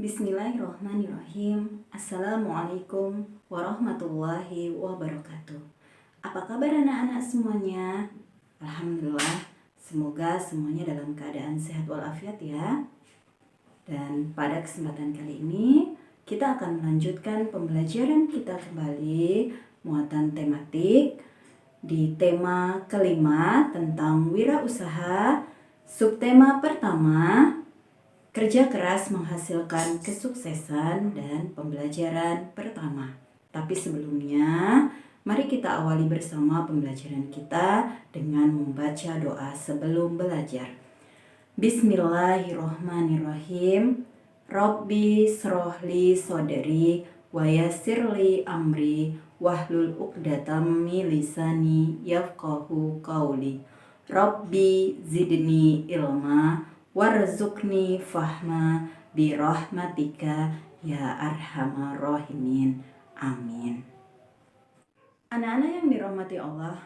Bismillahirrahmanirrahim. Assalamualaikum warahmatullahi wabarakatuh. Apa kabar anak-anak semuanya? Alhamdulillah, semoga semuanya dalam keadaan sehat walafiat ya. Dan pada kesempatan kali ini, kita akan melanjutkan pembelajaran kita kembali muatan tematik di tema kelima tentang wirausaha. Subtema pertama, kerja keras menghasilkan kesuksesan, dan pembelajaran pertama. Tapi sebelumnya, mari kita awali bersama pembelajaran kita dengan membaca doa sebelum belajar. Bismillahirrohmanirrohim. Rabbi srohli sodri wa yassirli amri wahlul uqdatam min lisani yafqahu qawli. Rabbi zidni ilma warzuqni fahma birahmatika ya arhamar rahimin. Amin. Anak-anak yang dirahmati Allah,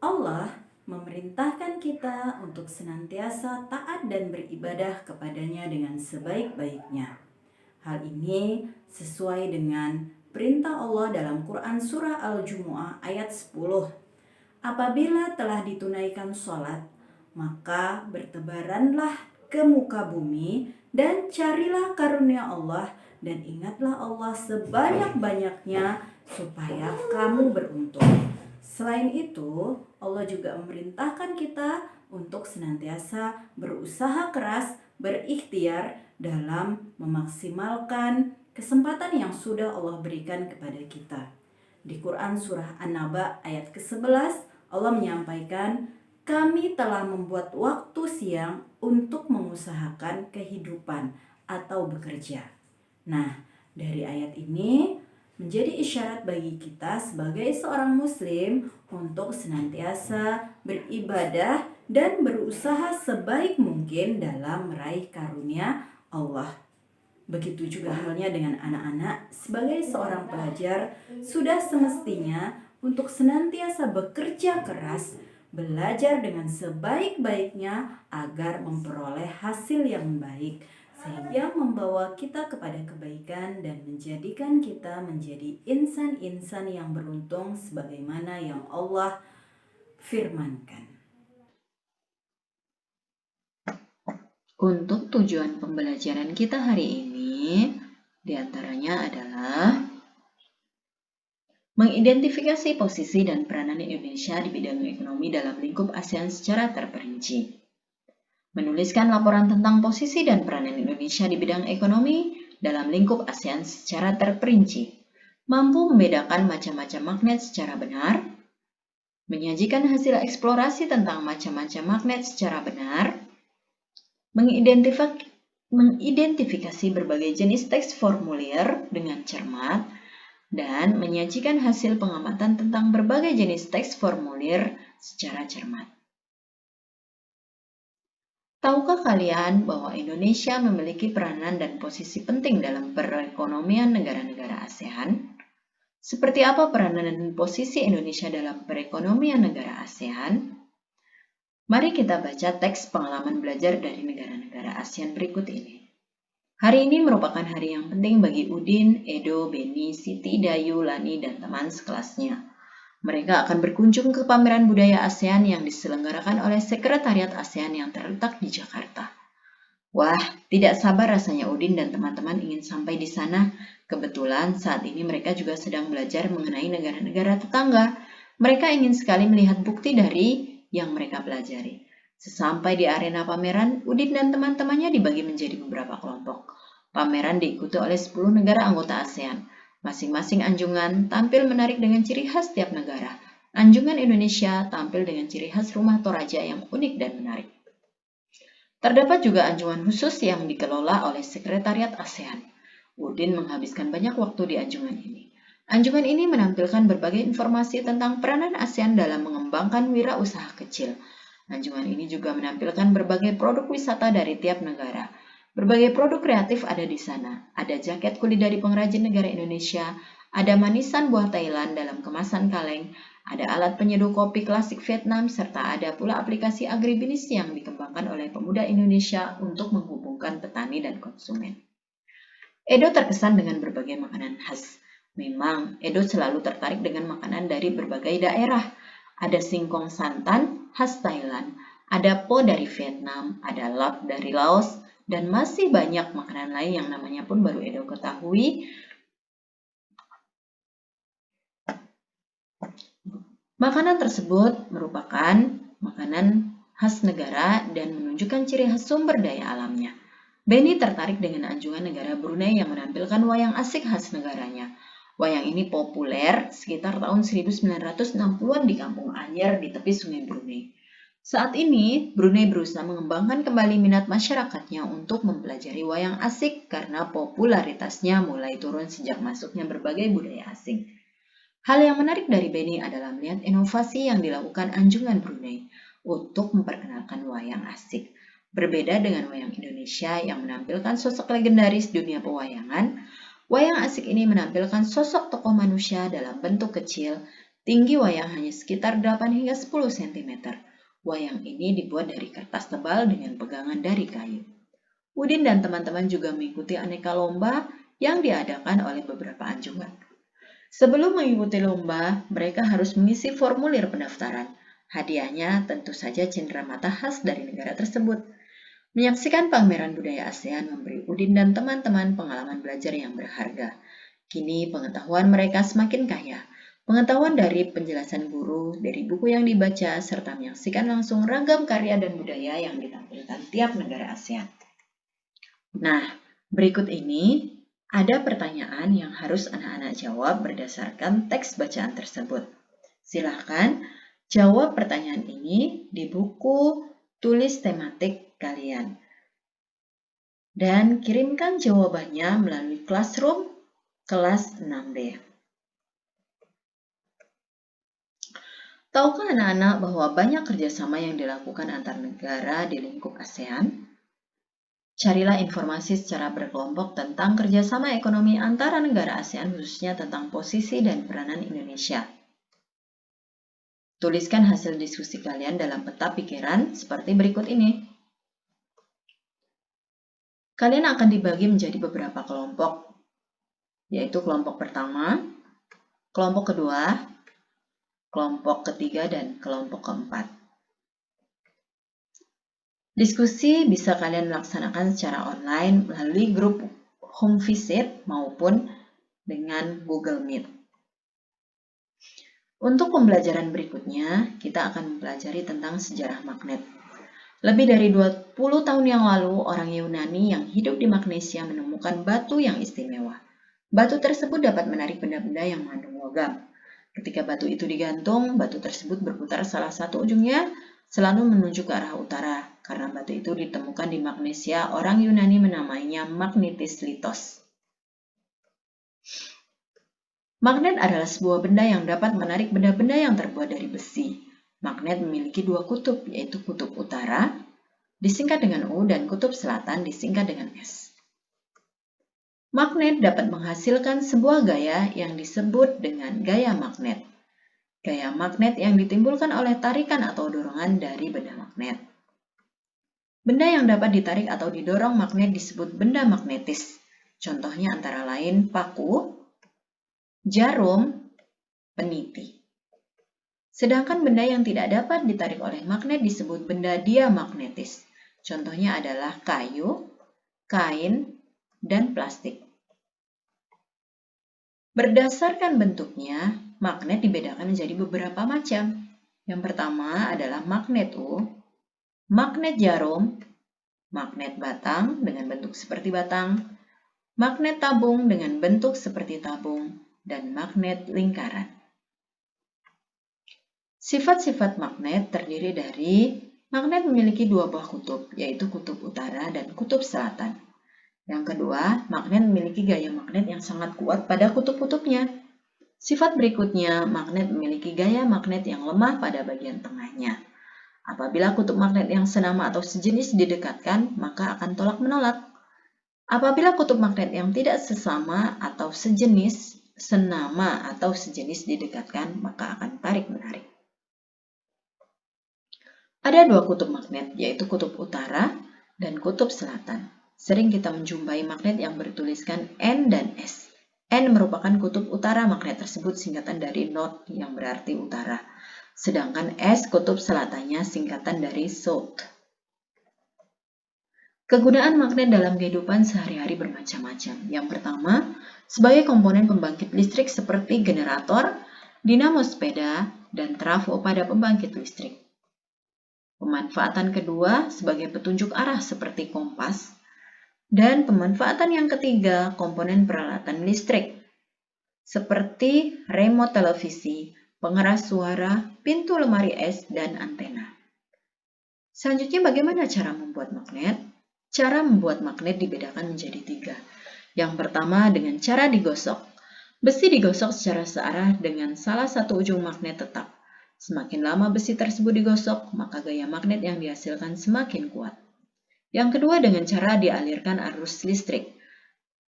Allah memerintahkan kita untuk senantiasa taat dan beribadah kepadanya dengan sebaik-baiknya. Hal ini sesuai dengan perintah Allah dalam Quran Surah Al-Jumu'ah ayat 10. Apabila telah ditunaikan sholat, maka bertebaranlah ke muka bumi dan carilah karunia Allah, dan ingatlah Allah sebanyak-banyaknya supaya kamu beruntung. Selain itu, Allah juga memerintahkan kita untuk senantiasa berusaha keras, berikhtiar dalam memaksimalkan kesempatan yang sudah Allah berikan kepada kita. Di Quran Surah An-Naba ayat ke-11, Allah menyampaikan, kami telah membuat waktu siang untuk mengusahakan kehidupan atau bekerja. Nah, dari ayat ini menjadi isyarat bagi kita sebagai seorang muslim untuk senantiasa beribadah dan berusaha sebaik mungkin dalam meraih karunia Allah. Begitu juga halnya dengan anak-anak, sebagai seorang pelajar sudah semestinya untuk senantiasa bekerja keras, belajar dengan sebaik-baiknya agar memperoleh hasil yang baik, sehingga membawa kita kepada kebaikan dan menjadikan kita menjadi insan-insan yang beruntung sebagaimana yang Allah firmankan. Untuk tujuan pembelajaran kita hari ini, diantaranya adalah mengidentifikasi posisi dan peranan Indonesia di bidang ekonomi dalam lingkup ASEAN secara terperinci. Menuliskan laporan tentang posisi dan peranan Indonesia di bidang ekonomi dalam lingkup ASEAN secara terperinci. Mampu membedakan macam-macam magnet secara benar. Menyajikan hasil eksplorasi tentang macam-macam magnet secara benar. Mengidentifikasi berbagai jenis teks formulir dengan cermat, dan menyajikan hasil pengamatan tentang berbagai jenis teks formulir secara cermat. Tahukah kalian bahwa Indonesia memiliki peranan dan posisi penting dalam perekonomian negara-negara ASEAN? Seperti apa peranan dan posisi Indonesia dalam perekonomian negara ASEAN? Mari kita baca teks pengalaman belajar dari negara-negara ASEAN berikut ini. Hari ini merupakan hari yang penting bagi Udin, Edo, Beni, Siti, Dayu, Lani, dan teman sekelasnya. Mereka akan berkunjung ke pameran budaya ASEAN yang diselenggarakan oleh Sekretariat ASEAN yang terletak di Jakarta. Wah, tidak sabar rasanya Udin dan teman-teman ingin sampai di sana. Kebetulan saat ini mereka juga sedang belajar mengenai negara-negara tetangga. Mereka ingin sekali melihat bukti dari yang mereka pelajari. Sesampai di arena pameran, Udin dan teman-temannya dibagi menjadi beberapa kelompok. Pameran diikuti oleh 10 negara anggota ASEAN. Masing-masing anjungan tampil menarik dengan ciri khas tiap negara. Anjungan Indonesia tampil dengan ciri khas rumah Toraja yang unik dan menarik. Terdapat juga anjungan khusus yang dikelola oleh Sekretariat ASEAN. Udin menghabiskan banyak waktu di anjungan ini. Anjungan ini menampilkan berbagai informasi tentang peranan ASEAN dalam mengembangkan wirausaha kecil. Anjungan ini juga menampilkan berbagai produk wisata dari tiap negara. Berbagai produk kreatif ada di sana. Ada jaket kulit dari pengrajin negara Indonesia, ada manisan buah Thailand dalam kemasan kaleng, ada alat penyeduh kopi klasik Vietnam, serta ada pula aplikasi agribisnis yang dikembangkan oleh pemuda Indonesia untuk menghubungkan petani dan konsumen. Edo terkesan dengan berbagai makanan khas. Memang, Edo selalu tertarik dengan makanan dari berbagai daerah. Ada singkong santan khas Thailand, ada po dari Vietnam, ada lap dari Laos, dan masih banyak makanan lain yang namanya pun baru Edo ketahui. Makanan tersebut merupakan makanan khas negara dan menunjukkan ciri khas sumber daya alamnya. Benny tertarik dengan anjungan negara Brunei yang menampilkan wayang asik khas negaranya. Wayang ini populer sekitar tahun 1960-an di Kampung Anyar di tepi Sungai Brunei. Saat ini, Brunei berusaha mengembangkan kembali minat masyarakatnya untuk mempelajari wayang asik karena popularitasnya mulai turun sejak masuknya berbagai budaya asing. Hal yang menarik dari Benny adalah melihat inovasi yang dilakukan Anjungan Brunei untuk memperkenalkan wayang asik. Berbeda dengan wayang Indonesia yang menampilkan sosok legendaris dunia pewayangan, wayang asik ini menampilkan sosok tokoh manusia dalam bentuk kecil, tinggi wayang hanya sekitar 8 hingga 10 cm. Wayang ini dibuat dari kertas tebal dengan pegangan dari kayu. Udin dan teman-teman juga mengikuti aneka lomba yang diadakan oleh beberapa anjungan. Sebelum mengikuti lomba, mereka harus mengisi formulir pendaftaran. Hadiahnya tentu saja cenderamata khas dari negara tersebut. Menyaksikan pameran budaya ASEAN memberi Udin dan teman-teman pengalaman belajar yang berharga. Kini pengetahuan mereka semakin kaya. Pengetahuan dari penjelasan guru, dari buku yang dibaca, serta menyaksikan langsung ragam karya dan budaya yang ditampilkan tiap negara ASEAN. Nah, berikut ini ada pertanyaan yang harus anak-anak jawab berdasarkan teks bacaan tersebut. Silahkan jawab pertanyaan ini di buku tulis tematik kalian. Dan kirimkan jawabannya melalui Classroom kelas 6B. Tahukah anak-anak bahwa banyak kerjasama yang dilakukan antar negara di lingkup ASEAN? Carilah informasi secara berkelompok tentang kerjasama ekonomi antara negara ASEAN khususnya tentang posisi dan peranan Indonesia. Tuliskan hasil diskusi kalian dalam peta pikiran seperti berikut ini. Kalian akan dibagi menjadi beberapa kelompok, yaitu kelompok pertama, kelompok kedua, kelompok ketiga, dan kelompok keempat. Diskusi bisa kalian laksanakan secara online melalui grup home visit maupun dengan Google Meet. Untuk pembelajaran berikutnya, kita akan mempelajari tentang sejarah magnet. Lebih dari 20 tahun yang lalu, orang Yunani yang hidup di Magnesia menemukan batu yang istimewa. Batu tersebut dapat menarik benda-benda yang mengandung logam. Ketika batu itu digantung, batu tersebut berputar salah satu ujungnya selalu menuju ke arah utara. Karena batu itu ditemukan di Magnesia, orang Yunani menamainya Magnetis Litos. Magnet adalah sebuah benda yang dapat menarik benda-benda yang terbuat dari besi. Magnet memiliki dua kutub, yaitu kutub utara, disingkat dengan U, dan kutub selatan, disingkat dengan S. Magnet dapat menghasilkan sebuah gaya yang disebut dengan gaya magnet. Gaya magnet yang ditimbulkan oleh tarikan atau dorongan dari benda magnet. Benda yang dapat ditarik atau didorong magnet disebut benda magnetis. Contohnya antara lain paku, jarum, peniti. Sedangkan benda yang tidak dapat ditarik oleh magnet disebut benda diamagnetis. Contohnya adalah kayu, kain, dan plastik. Berdasarkan bentuknya, magnet dibedakan menjadi beberapa macam. Yang pertama adalah magnet U, magnet jarum, magnet batang dengan bentuk seperti batang, magnet tabung dengan bentuk seperti tabung, dan magnet lingkaran. Sifat-sifat magnet terdiri dari magnet memiliki dua buah kutub, yaitu kutub utara dan kutub selatan. Yang kedua, magnet memiliki gaya magnet yang sangat kuat pada kutub-kutubnya. Sifat berikutnya, magnet memiliki gaya magnet yang lemah pada bagian tengahnya. Apabila kutub magnet yang senama atau sejenis didekatkan, maka akan tolak-menolak. Apabila kutub magnet yang tidak sesama atau sejenis, senama atau sejenis didekatkan, maka akan tarik-menarik. Ada dua kutub magnet, yaitu kutub utara dan kutub selatan. sering kita menjumpai magnet yang bertuliskan N dan S. N merupakan kutub utara magnet tersebut, singkatan dari North yang berarti utara. Sedangkan S kutub selatannya, singkatan dari South. Kegunaan magnet dalam kehidupan sehari-hari bermacam-macam. Yang pertama, sebagai komponen pembangkit listrik seperti generator, dinamo sepeda, dan trafo pada pembangkit listrik. Pemanfaatan kedua sebagai petunjuk arah seperti kompas. Dan pemanfaatan yang ketiga, komponen peralatan listrik seperti remote televisi, pengeras suara, pintu lemari es, dan antena. Selanjutnya, bagaimana cara membuat magnet? Cara membuat magnet dibedakan menjadi 3. Yang pertama, dengan cara digosok. Besi digosok secara searah dengan salah satu ujung magnet tetap. Semakin lama besi tersebut digosok, maka gaya magnet yang dihasilkan semakin kuat. Yang kedua, dengan cara dialirkan arus listrik,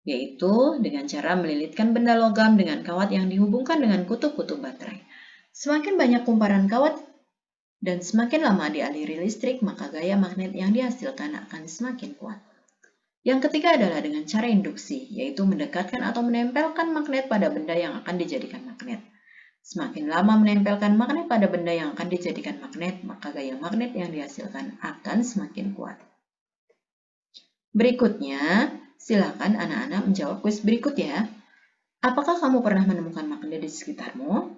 yaitu dengan cara melilitkan benda logam dengan kawat yang dihubungkan dengan kutub-kutub baterai. Semakin banyak kumparan kawat dan semakin lama dialiri listrik, maka gaya magnet yang dihasilkan akan semakin kuat. Yang ketiga adalah dengan cara induksi, yaitu mendekatkan atau menempelkan magnet pada benda yang akan dijadikan magnet. Semakin lama menempelkan magnet pada benda yang akan dijadikan magnet, maka gaya magnet yang dihasilkan akan semakin kuat. Berikutnya, silakan anak-anak menjawab kuis berikut ya. Apakah kamu pernah menemukan magnet di sekitarmu?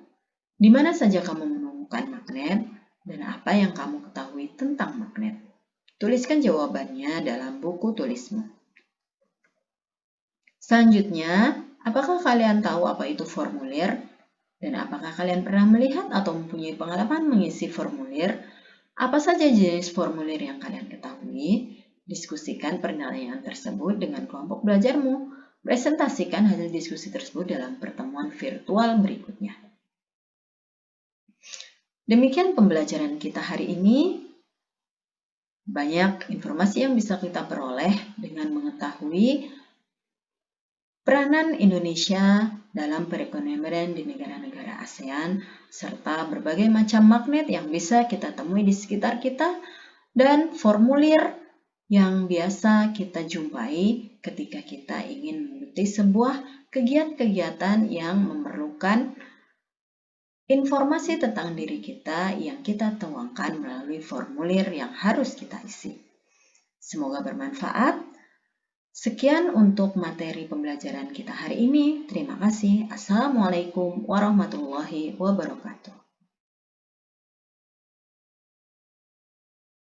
Di mana saja kamu menemukan magnet? Dan apa yang kamu ketahui tentang magnet? Tuliskan jawabannya dalam buku tulismu. Selanjutnya, apakah kalian tahu apa itu formulir? Dan apakah kalian pernah melihat atau mempunyai pengalaman mengisi formulir? Apa saja jenis formulir yang kalian ketahui? Diskusikan penilaian tersebut dengan kelompok belajarmu. Presentasikan hasil diskusi tersebut dalam pertemuan virtual berikutnya. Demikian pembelajaran kita hari ini. Banyak informasi yang bisa kita peroleh dengan mengetahui peranan Indonesia dalam perekonomian di negara-negara ASEAN, serta berbagai macam magnet yang bisa kita temui di sekitar kita, dan formulir yang biasa kita jumpai ketika kita ingin mengikuti sebuah kegiatan-kegiatan yang memerlukan informasi tentang diri kita yang kita tuangkan melalui formulir yang harus kita isi. Semoga bermanfaat. Sekian untuk materi pembelajaran kita hari ini. Terima kasih. Assalamualaikum warahmatullahi wabarakatuh.